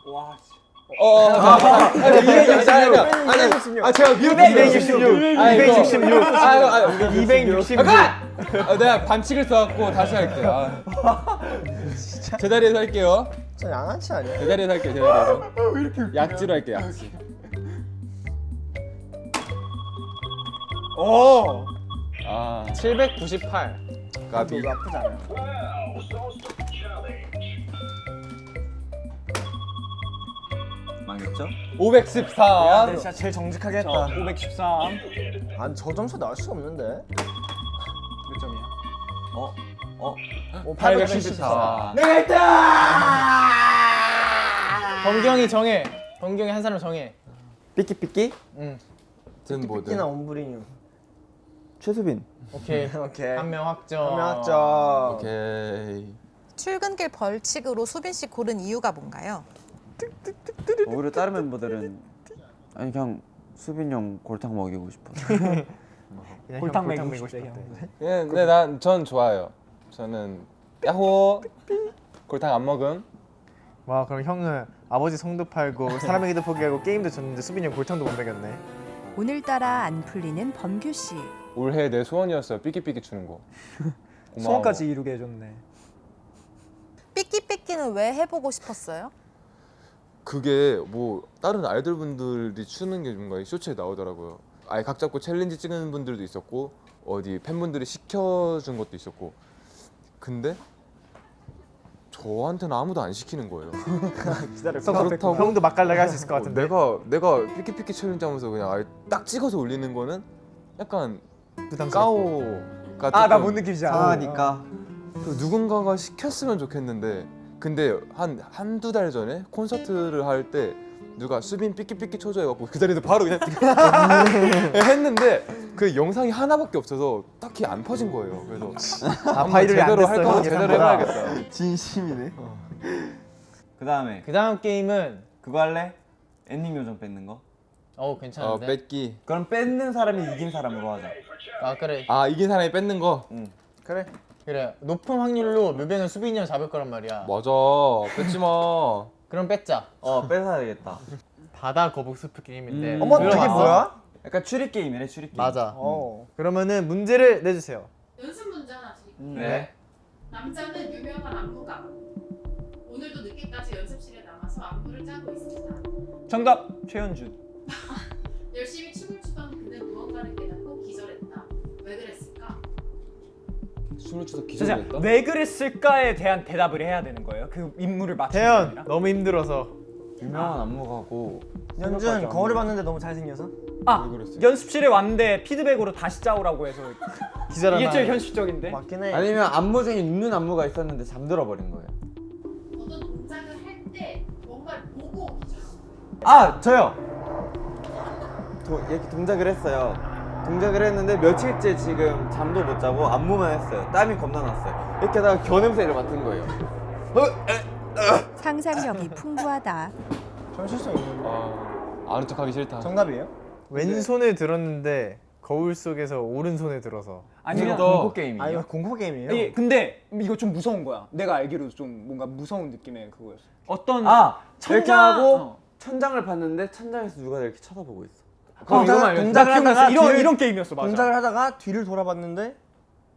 와. 제가 266. 내가 반칙을 써갖고 다시 할게요. 제 자리에서 할게요. 저 양아치 아니야? 제 자리에서 할게요. 제 자리에서. 약지로 할게요. 약지. 오. 798. 까비. 나쁘지 않아. 망했죠? 514. 근데 진짜 제일 정직하게 했다. 513. 아니 저 점수 나올 수 없는데. 몇 점이야? 874. 범경이 정해. 범경이 한 사람 정해. 삐끼삐끼? 응. 든 뭐든. 삐끼나 옴브리뉴. 최수빈. 오케이. 오케이. 한 명 확정. 한명 합정. 오케이. 출근길 벌칙으로 수빈 씨 고른 이유가 뭔가요? 오히려 다른 멤버들은 아니 그냥 수빈 형 골탕 먹이고 싶어서. 골탕 먹이고 싶대. 예, 근데 전 좋아요. 저는 야호. 골탕 안 먹음. 와 그럼 형은 아버지 성도 팔고 사람에게도 포기하고 게임도 졌는데 수빈이 형 골탕도 못 먹였네. 오늘따라 안 풀리는 범규 씨. 올해 내 소원이었어요. 삐끼삐끼 추는 거. 고마워. 소원까지 이루게 해줬네. 삐끼삐끼는 왜 해보고 싶었어요? 그게 뭐 다른 아이돌 분들이 추는 게 뭔가 쇼츠에 나오더라고요. 아예 각 잡고 챌린지 찍는 분들도 있었고 어디 팬분들이 시켜준 것도 있었고 근데 저한테는 아무도 안 시키는 거예요. 그렇다고 형도 맛깔나게 할 수 있을 것 같은데. 내가 삐끼삐끼 챌린지 하면서 그냥 아예 딱 찍어서 올리는 거는 약간 부담스럽고. 까오가 나 뭔 느낌인지 알아. 상하니까. 그 누군가가 시켰으면 좋겠는데 근데 한두 달 전에 콘서트를 할 때 누가 수빈 삐끼삐끼 쳐줘 해갖고 그 자리에서 바로 그냥 했는데 그 영상이 하나밖에 없어서 딱히 안 퍼진 거예요. 그래서 바이럴이 안 제대로 됐어, 할 거면 형 제대로 예상보다. 해봐야겠다. 진심이네. 그다음에 그 다음 게임은 그거 할래? 엔딩 요정 뺏는 거? 괜찮은데. 뺏기. 그럼 뺏는 사람이 이긴 사람으로 하자. 아 그래. 이긴 사람이 뺏는 거. 그래. 그래. 높은 확률로 뮤뱅은 수빈이 형 잡을 거란 말이야. 맞아. 뺏지 마. 그럼 뺏자. 뺏어야 되겠다. 바다 거북 스프 게임인데. 어머 그게 들어봤어? 뭐야? 약간 추리 게임이네 추리 게임. 맞아. 어. 그러면은 문제를 내주세요. 연습 문제 하나 드릴게요. 네. 남자는 유명한 안무가. 오늘도 늦게까지 연습실에 남아서 안무를 짜고 있습니다. 정답 최현준. 열심히 춤을 추던 그는 무언가를 깨닫고 기절했다. 왜 그랬을까? 춤을 추서 진짜 기절했다. 왜 그랬을까에 대한 대답을 해야 되는 거예요? 그 인물을 맞추는 게 태연 아니라? 너무 힘들어서. 유명한 안무가고. 연준 거울을 봤는데 너무 잘생겨서? 아 왜 그랬어요? 연습실에 왔는데 피드백으로 다시 짜오라고 해서 기절하나. 이게 제일 현실적인데. 맞긴 해. 아니면 안무 중에 있는 안무가 있었는데 잠들어 버린 거예요. 어떤 동작을 할 때 뭔가를 보고 기절한다. 아 저요. 이렇게 동작을 했어요. 동작을 했는데 며칠째 지금 잠도 못 자고 안무만 했어요. 땀이 겁나 났어요. 이렇게 하다가 겨냄새를 맡은 거예요. 상상력이 풍부하다. 전실성 있는데. 아는 척하기 싫다. 정답이에요? 왼손에 들었는데 거울 속에서 오른손에 들어서. 아니면 공포 아 이거 공포 게임이에요? 이게 근데 이거 좀 무서운 거야. 내가 알기로 좀 뭔가 무서운 느낌의 그거였어. 어떤 이렇게 천장- 하고 천장을 봤는데 천장에서 누가 이렇게 쳐다보고 있어. 동작을 하다가 이런 게임이었어. 맞아. 동작을 하다가 뒤를 돌아봤는데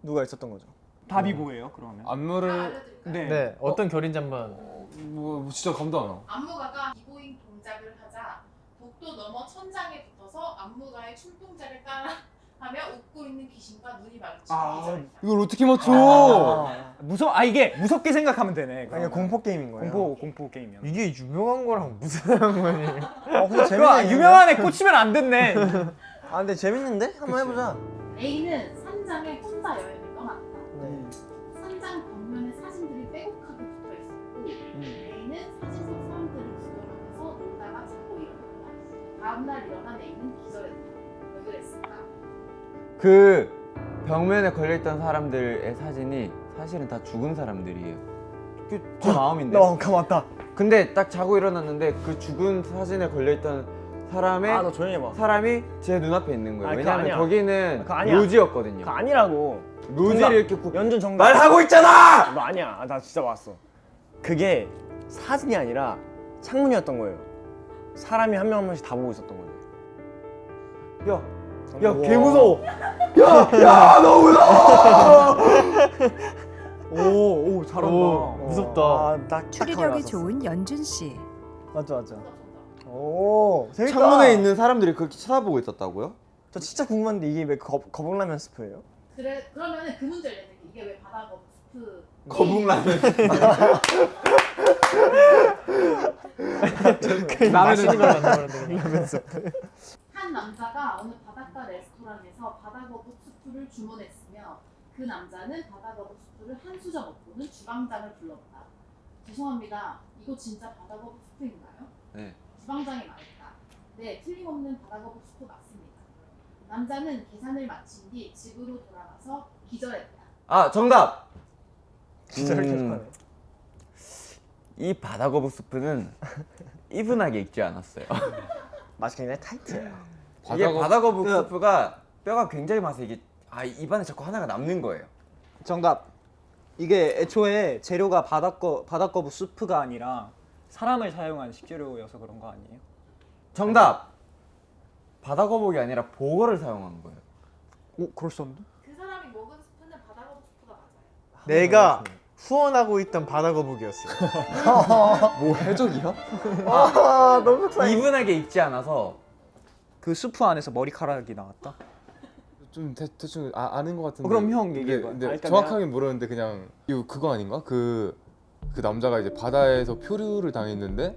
누가 있었던 거죠. 답이 뭐예요? 그러면? 안무를 알려드릴까요? 네. 네. 어떤 결인지 한번. 뭐 진짜 감도 안 와. 안무가가 기고잉 동작을 하자 복도 넘어 천장에 붙어서 안무가의 춤 동작을 따라 하며 웃고 있는 귀신과 눈이 마주치는 기절했다. 이걸 어떻게 맞춰? 이게 무섭게 생각하면 되네. 이게 공포 게임인 거예요. 공포 게임이야. 이게 유명한 거랑 무슨 상관이? 근데 그거 유명한 애 꽂히면 안 됐네. 아 근데 재밌는데? 한번 해보자. A는 산장에 혼자 여행을 떠났다. 네. 산장 벽면에 사진들이 빼곡하게 붙어 있었고 A는 사진 속 사람들을 구경하면서 놀다가 자고 일어났다. 다음날 일어난 A는 기절했다. 왜 그랬을까? 그 벽면에 걸려있던 사람들의 사진이 사실은 다 죽은 사람들이에요. 제 마음인데. 감았다. 근데 딱 자고 일어났는데 그 죽은 사진에 걸려있던 사람의 너 조용히 해봐. 사람이 제 눈앞에 있는 거예요. 아니, 그거 왜냐면 아니야. 거기는 그거 아니야. 묘지였거든요. 그거 아니라고. 묘지를 정답. 이렇게 연준 정답. 말하고 있잖아! 너 아니야. 나 진짜 봤어. 그게 사진이 아니라 창문이었던 거예요. 사람이 한 명 한 명씩 다 보고 있었던 거예요. 야, 개 무서워. 야, 너무 무서워. 오 잘한다. 무섭다. 딱 추리력이 좋은 연준 씨. 맞죠. 정답. 오, 재밌다. 창문에 있는 사람들이 그렇게 쳐다보고 있었다고요? 저 진짜 궁금한데 이게 왜 거북라면 스프예요? 그러면은 그 문제를 내줄게. 이게 왜 바다거 스프? 거북라면. 맛있는 걸 만들어야 한 남자가 어느 바닷가 레스토랑에서 바다거북 수프를 주문했으며 그 남자는 바다거북 수프를 한 수저 먹고는 주방장을 불렀다. 죄송합니다. 이거 진짜 바다거북 수프인가요? 네. 주방장이 말했다. 네, 틀림없는 바다거북 수프 맞습니다. 남자는 계산을 마친 뒤 집으로 돌아가서 기절했다. 아, 정답. 진짜 계속하네. 이 바다거북 스프는 이분하게 익지 않았어요. 맛이 굉장히 타이트해요. 이게 바다거북 스프가 뼈가 굉장히 많아서 이게 입안에 자꾸 하나가 남는 거예요. 정답. 이게 애초에 재료가 바닷거북 수프가 아니라 사람을 사용한 식재료여서 그런 거 아니에요? 정답. 바다거북이 아니라 보거를 사용한 거예요. 오 그럴싸한데? 그 사람이 먹은 스프는 바다거북 스프가 맞아요. 내가 후원하고 있던 바다거북이었어. 뭐 해적이야? 너무 속상해. 이분하게 익지 않아서 그 수프 안에서 머리카락이 나왔다? 좀 대충 아는 것 같은데. 그럼 형 이게 얘기해봐. 근데 그러니까 정확하게 모르는데 그냥 이거 그거 아닌가? 그 남자가 이제 바다에서 표류를 당했는데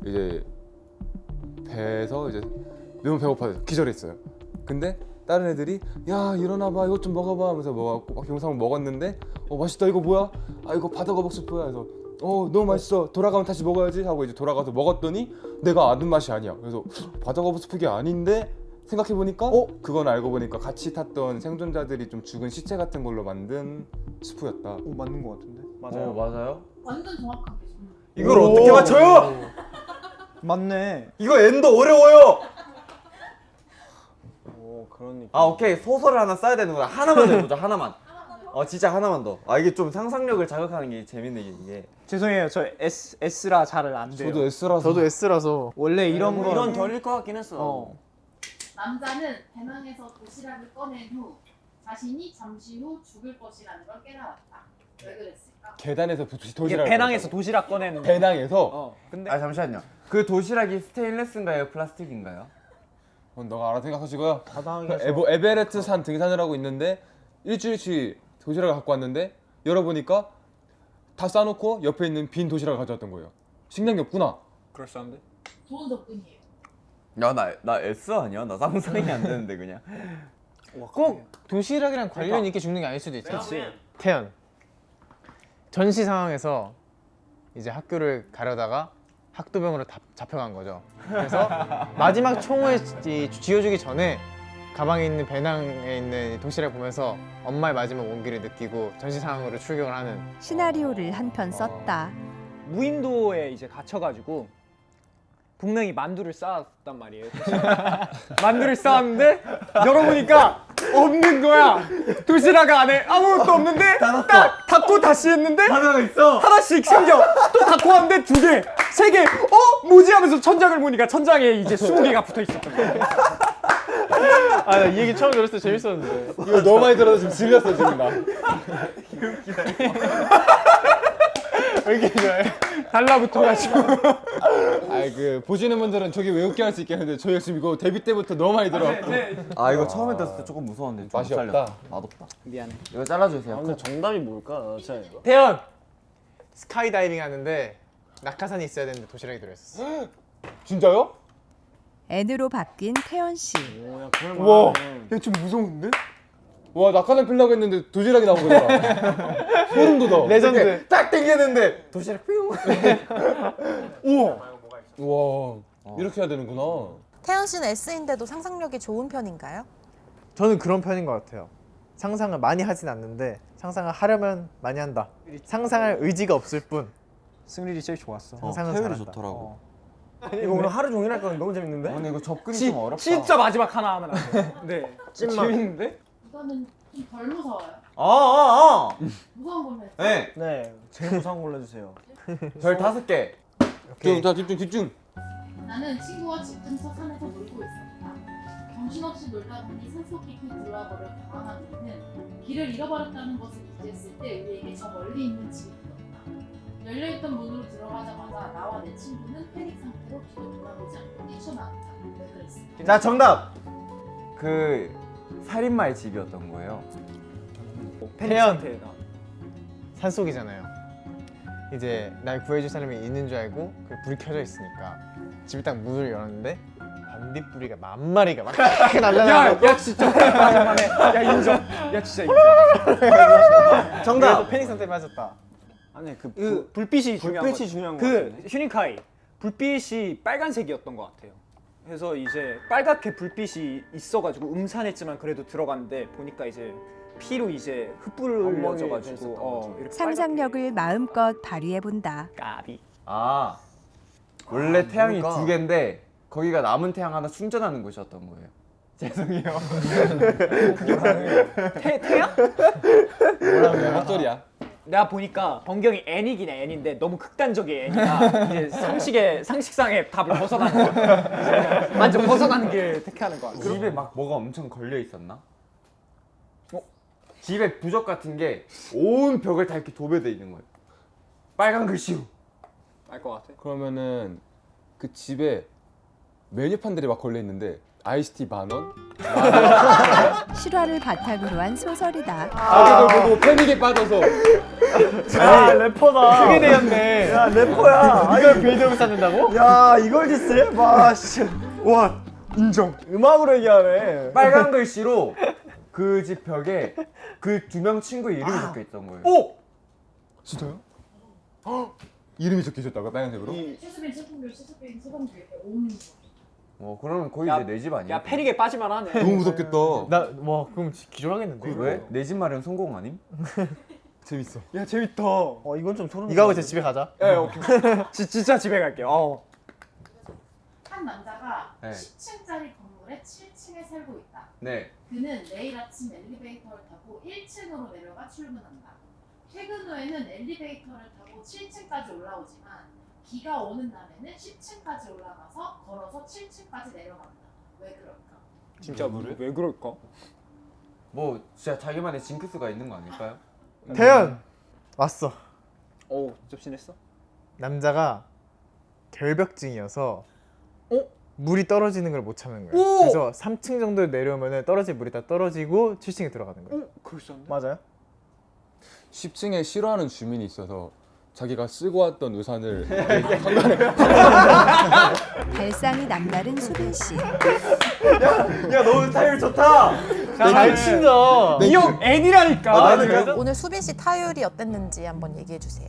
이제 배에서 이제 너무 배고파서 기절했어요. 근데 다른 애들이 야 일어나봐 이것 좀 먹어봐 하면서 먹었고 막 영상을 먹었는데 맛있다 이거 뭐야? 아 이거 바다거북 스프야. 그래서 너무 맛있어. 돌아가면 다시 먹어야지 하고 이제 돌아가서 먹었더니 내가 아는 맛이 아니야. 그래서 바다거북 스프가 아닌데 생각해보니까 그건 알고 보니까 같이 탔던 생존자들이 좀 죽은 시체 같은 걸로 만든 스프였다. 오 맞는 거 같은데? 맞아요. 맞아요? 완전 정확한 게 이걸 어떻게 맞춰요? 맞네. 이거 엔더 어려워요. 오 그런 느낌. 아 오케이 소설을 하나 써야 되는구나. 하나만 더 해보자. 하나만. 진짜 하나만 더. 이게 좀 상상력을 자극하는 게 재밌네 이게. 죄송해요. 저 S라 잘 안 돼요. 저도 S라서. 저도 S라서. 원래 이런 거 이런 결일 것 같긴 했어. 남자는 배낭에서 도시락을 꺼낸 후 자신이 잠시 후 죽을 것이라는 걸 깨달았다. 왜 그랬을까? 계단에서 이게 도시락. 배낭에서 도시락 꺼내는데. 배낭에서. 근데 잠시만요. 그 도시락이 스테인레스인가요? 플라스틱인가요? 너가 알아 생각하시고요. 바닥에서. 에베레스트 산 등산을 하고 있는데 일주일치 도시락을 갖고 왔는데 열어보니까 다 싸놓고 옆에 있는 빈 도시락을 가져왔던 거예요. 식량이 없구나. 그럴싸한데? 좋은 접근이에요. 야 나 S 아니야? 나 상상이 안 되는데 그냥. 꼭 도시락이랑 관련 있게 죽는 게 아닐 수도 있어. 태연. 전시 상황에서 이제 학교를 가려다가 학도병으로 잡혀간 거죠. 그래서 마지막 총을 쥐어주기 전에 가방에 있는 배낭에 있는 도시락을 보면서 엄마의 마지막 온기를 느끼고 전시 상황으로 출격을 하는. 시나리오를 한 편 썼다. 무인도에 이제 갇혀가지고 분명히 만두를 쌓았단 말이에요. 만두를 쌓았는데 열어보니까 없는 거야. 도시락 안에 아무것도 없는데 딱 닫고 다시 했는데 하나가 있어. 하나씩 생겨. 또 닫고 왔는데 2개, 3개. 뭐지 하면서 천장을 보니까 천장에 이제 20개가 붙어 있었던 거야. 나 이 얘기 처음 들었을 때 재밌었는데. 이거 너무 많이 들어서 지금 질렸어 지금 나. 왜 이렇게 좋아해? 달라붙어가지고. 아이 그 보시는 분들은 저게 왜 웃게 할 수 있겠는데 저희가 지금 이거 데뷔 때부터 너무 많이 들어왔고 아 이거 처음에 들었을 때 조금 무서웠는데 좀 맛이 살렸다. 없다. 맛없다. 미안해. 이거 잘라주세요. 근데 정답이 뭘까? 진짜 태연 스카이다이빙 하는데 낙하산이 있어야 되는데 도시락이 들어있었어. 진짜요? N으로 바뀐 태연 씨. 오야 그럴 우와 만하네. 야좀 무서운데? 와 낙하산 필라고 했는데 도시락이 나온 거잖아. 소름 돋아. 레전드. 딱 당겼는데 도시락 뿅. 우와 이렇게 해야 되는구나. 태연 씨는 S인데도 상상력이 좋은 편인가요? 저는 그런 편인 것 같아요. 상상을 많이 하진 않는데 상상을 하려면 많이 한다. 상상할 의지가 없을 뿐 승률이 제일 좋았어. 상상은 태율이 잘한다. 좋더라고. 이거 오늘 하루 종일 할 거는 너무 재밌는데? 근데 이거 접근이 좀 어렵다. 진짜 마지막 하나 하면 안 돼. 네. 찐맛. 재밌는데? 이거는 좀 덜 무서워요. 무서운 걸로 했어요. 네. 네 제일 무서운 걸로 해주세요. 별 5개. 자 집중. 나는 친구와 집 근처 산에서 놀고 있었다. 정신없이 놀다 보니 산속깊이 들어와 버려 당황한 우리는 길을 잃어버렸다는 것을 이제했을 때 우리에게 저 멀리 있는 집이 보였다. 열려있던 문으로 들어가자마자 나와 내 친구는 패닉 상태로 뒤로 돌아보지 않고 뛰쳐나왔다. 왜 그랬을까? 자 정답. 그 살인마의 집이었던 거예요. 태연 산속이잖아요. 이제 날 구해줄 사람이 있는 줄 알고 그 불이 켜져 있으니까 집에 딱 문을 열었는데 반딧불이가 만 마리가 막 이렇게 날라가고. 야 진짜 맞아만해. 야 인정. 야 진짜 인정. 정답. 패닉 상태에 빠졌다. 아니 그 불빛이 중요한 거. 불빛이 중요한 거 그 같은데? 휴닝카이 불빛이 빨간색이었던 것 같아요. 그래서 이제 빨갛게 불빛이 있어가지고 음산했지만 그래도 들어갔는데 보니까 이제 피로 이제 흩뿌려져가지고 이렇게 상상력을 마음껏 발휘해 본다. 까비. 아 원래 태양이 뭘까? 2개인데 거기가 남은 태양 하나 충전하는 곳이었던 거예요. 죄송해요. 태양? 헛소리야. 내가 보니까 번경이 N이긴 N인데 너무 극단적인 N이라 이제 상식상의 답을 벗어나는 거. 완전 벗어나는 길 택하는 거. 집에 막 뭐가 엄청 걸려 있었나? 집에 부적 같은 게 온 벽을 다 이렇게 도배돼 있는 거예요. 빨간 글씨로. 알것 같아. 그러면은 그 집에 메뉴판들이 막 걸려 있는데 아이스티 10,000원? 실화를 바탕으로 한 소설이다. 그걸 보고 패닉에 빠져서 야 래퍼다. 크게 되었네. 야 래퍼야. 이걸 빌드업을 쌓는다고? 야 이걸 디스해? 와 씨. 와 인정. 음악으로 얘기하네. 빨간 글씨로 그 집 벽에 그 2명 친구의 이름이 적혀 있던 거예요. 오! 진짜요? 이름이 적혀 있었다고 빨간색으로? 최수빈 최풍률 최수빈 최범규 온. 그러면 거의 야, 이제 내 집 아니야? 야 패닉에 빠질만 하네. 너무 무섭겠다. 나와 그럼 기절하겠는데. 왜? 내 집 마련 성공 아님? 재밌어. 야 재밌다. 이건 좀 소름. 이거 하고 이제 집에 가자. 예, 오케이. 진짜 집에 갈게요. 한 남자가 네. 10층짜리 건물에 7층에 살고 있다. 네. 그는 내일 아침 엘리베이터를 타고 1층으로 내려가 출근한다. 퇴근 후에는 엘리베이터를 타고 7층까지 올라오지만 비가 오는 날에는 10층까지 올라가서 걸어서 7층까지 내려간다. 왜 그럴까? 진짜 왜 그럴까? 뭐 진짜 자기만의 징크스가 있는 거 아닐까요? 태연 왔어. 오 접신했어? 남자가 결벽증이어서 물이 떨어지는 걸 못 참는 거야. 오! 그래서 3층 정도 내려오면 떨어진 물이 다 떨어지고 7층에 들어가는 거야. 그럴 수 있네. 맞아요? 10층에 싫어하는 주민이 있어서 자기가 쓰고 왔던 우산을 발상이 남다른 수빈 씨. 야 너 스타일 좋다. 잘 친다. 이 형 N이라니까. 오늘 수빈 씨 타율이 어땠는지 한번 얘기해 주세요.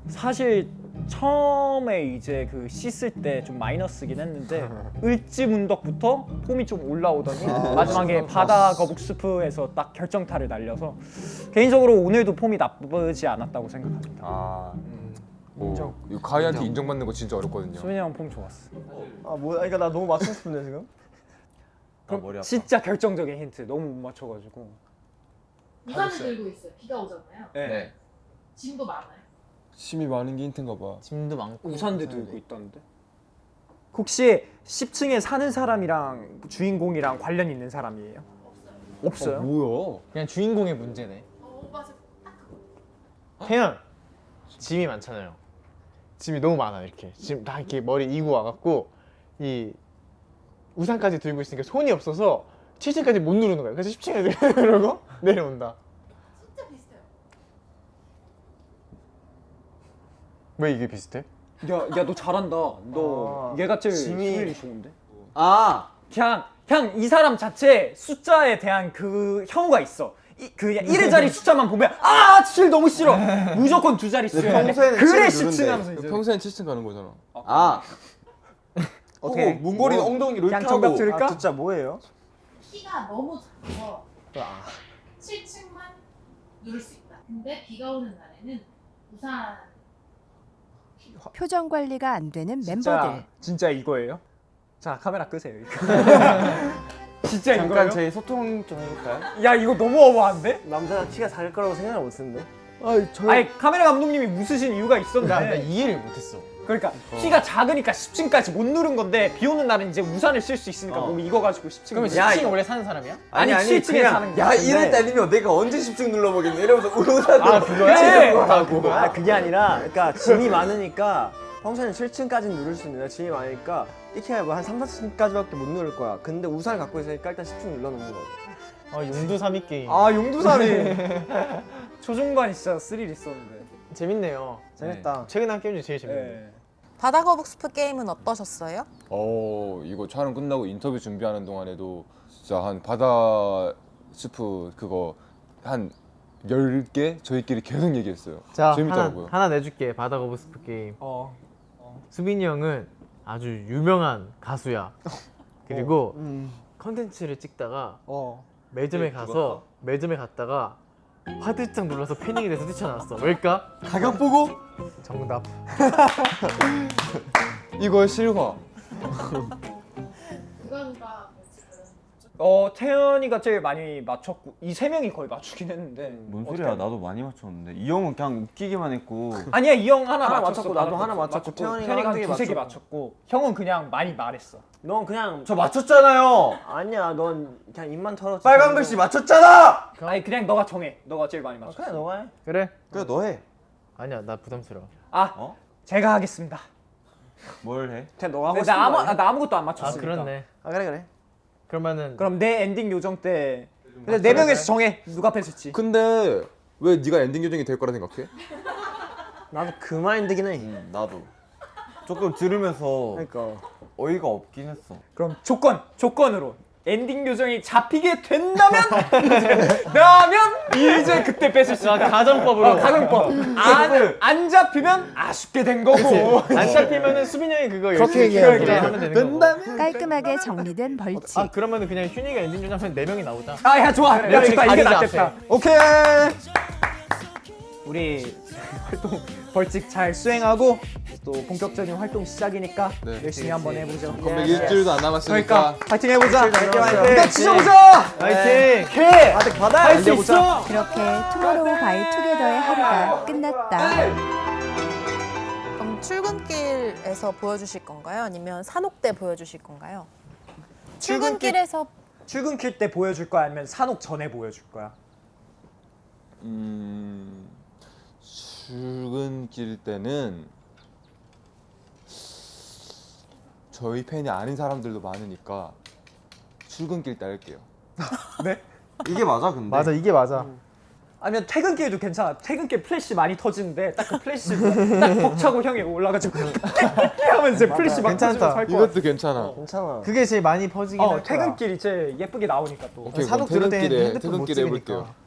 사실 처음에 이제 그 씻을 때 좀 마이너스긴 했는데 을지문덕부터 폼이 좀 올라오더니 마지막에 바다 거북 스프에서 딱 결정타를 날려서 개인적으로 오늘도 폼이 나쁘지 않았다고 생각합니다. 아 이거 가희한테 인정받는 거 진짜 어렵거든요. 수민이 형 폼 좋았어. 그러니까 나 너무 맞추고 싶은데 지금. 머리 아파. 진짜 결정적인 힌트 너무 못 맞춰가지고. 우산을 들고 있어요. 비가 오잖아요. 네. 짐도 많아요. 힘이 많은 게 힌트인가 봐. 짐도 많고. 우산도 들고 있던데. 혹시 10층에 사는 사람이랑 주인공이랑 관련 있는 사람이에요? 없어요? 뭐야? 그냥 주인공의 문제네. 오빠 딱 그거. 태연 짐이 많잖아요. 짐이 너무 많아 이렇게. 지금 다 이렇게 머리 이고 와갖고 이 우산까지 들고 있으니까 손이 없어서 7층까지 못 누르는 거야. 그래서 10층에서 그러고 내려온다. 진짜 비슷해요. 왜 이게 비슷해? 야 너 잘한다. 너 얘가 제일 수율이 좋은데? 아 그냥 이 사람 자체 숫자에 대한 그 혐오가 있어. 그 1의 자리 숫자만 보면 7 너무 싫어. 무조건 2자리 수. 평소에는 그래 7을 10층 하면서 이제. 평소엔 7층 가는 거잖아. 어떻게 문고리 엉덩이로 그냥 이렇게 정답 하고 들을까? 진짜 뭐예요? 키가 너무 작아서 7층만 누를 수 있다. 근데 비가 오는 날에는 우산 표정 관리가 안 되는 멤버들. 진짜 이거예요? 자 카메라 끄세요. 이거. 진짜 잠깐 이거예요? 저희 소통 좀 해볼까요? 야 이거 너무 어마한데? 남자가 키가 작을 거라고 생각을 못했는데. 아니 카메라 감독님이 웃으신 이유가 나 있었는데. 이해를 못했어. 그러니까 키가 작으니까 10층까지 못 누른 건데 비 오는 날은 이제 우산을 쓸 수 있으니까 몸이 익어가지고 10층. 그러면 야, 10층에 이거- 원래 사는 사람이야? 아니 7층에 사는 거야. 야 이럴 때아니면 내가 언제 10층 눌러보겠네 이러면서 우산으로 아 그거야? 하고 아 그게 아니라 그러니까 짐이 많으니까 평소에는 7층까지는 누를 수 있는데 짐이 많으니까 이렇게 뭐한 3, 4층까지밖에 못 누를 거야. 근데 우산을 갖고 있으니까 일단 10층 눌러놓는 거야. 용두삼이 게임. 용두삼이 초중반이 진짜 스릴 있었는데. 재밌네요. 재밌다. 최근에 한 게임 중에 제일 재밌네. 네. 바다거북 스프 게임은 어떠셨어요? 이거 촬영 끝나고 인터뷰 준비하는 동안에도 진짜 한 바다 스프 그거 한 10개 저희끼리 계속 얘기했어요. 자 재밌더라고요. 하나 내줄게. 바다거북 스프 게임. 수빈이 형은 아주 유명한 가수야. 그리고 컨텐츠를 찍다가 매점에 가서 매점에 갔다가 화들짝 눌러서 패닝이 돼서 뛰쳐나왔어. 왜일까? 가격 보고 정답. 이거 실화. 누가 태연이가 제일 많이 맞췄고 이 세 명이 거의 맞추긴 했는데. 뭔 어떻게 소리야 하냐? 나도 많이 맞췄는데 이 형은 그냥 웃기기만 했고 아니야 이 형 하나 하나 맞췄고 맞췄고, 나도 하나 맞췄고, 태연이가 한 한두 개 두세 개 맞췄고. 맞췄고 형은 그냥 많이 말했어. 넌 그냥 저 맞췄잖아요 아니야. 넌 그냥 입만 털었지. 빨간 글씨 맞췄잖아 아니 그냥 너가 정해. 너가 제일 많이 맞췄어. 그래 너가 해. 그래? 그래 너해 아니야 나 부담스러워. 제가 하겠습니다. 뭘 해? 그냥 너가 하고 근데 싶은 거 아니야? 나 아무것도 안 맞췄으니까. 그렇네. 그래. 그러면은 그럼 내 엔딩 요정 때 근데 네 명에서 정해 누가 뺏을지. 근데 왜 네가 엔딩 요정이 될 거라 생각해? 나도 그 마인드긴 해. 나도 조금 들으면서 그러니까 어이가 없긴 했어 그럼 조건으로 엔딩 요정이 잡히게 된다면 나면 이제 그때 뺏을 수 있다. 가정법으로. 가정법. 안 잡히면 아쉽게 된 거고. 안 잡히면은 수빈이 형이 그거 그렇게 열심히 얘기하면 하면 되는 거고. 깔끔하게 정리된 벌칙. 그러면은 그냥 휴니가 엔딩 중 하면 4명이 나오자. 야 좋아. 야 좋다. 이게 가리자, 낫겠다. 앞에. 오케이. 우리 활동 벌칙 잘 수행하고 또 본격적인 활동 시작이니까 네. 열심히 한번 해보죠. 컴백 일주일도 안 남았으니까 그러니까 파이팅 해보자. 남았어요. 이제 찢어보자. 화이팅! 받아. 할 수 있어. 그렇게 투모로우 바이 투게더의 하루가 끝났다. 그럼 출근길에서 보여주실 건가요? 아니면 산옥 때 보여주실 건가요? 출근길에서 출근길 때 보여줄 거야 아니면 산옥 전에 보여줄 거야? 출근길 때는 저희 팬이 아닌 사람들도 많으니까 출근길 때 할게요. 이게 맞아 근데 맞아 이게 맞아. 아니면 퇴근길도 괜찮아. 퇴근길 플래시 많이 터지는데 딱 그 플래시 딱 벅차고 형이 올라가지고 하면 이제 플래시 막 괜찮다. 터지면서 할 거야. 이것도 괜찮아. 괜찮아. 그게 제일 많이 퍼지긴 할 거야. 퇴근길이 제일 예쁘게 나오니까 또. 오케이, 산옥 그럼 들을 때는 퇴근길에 핸드폰 못 퇴근길에 찍으니까. 해볼게요.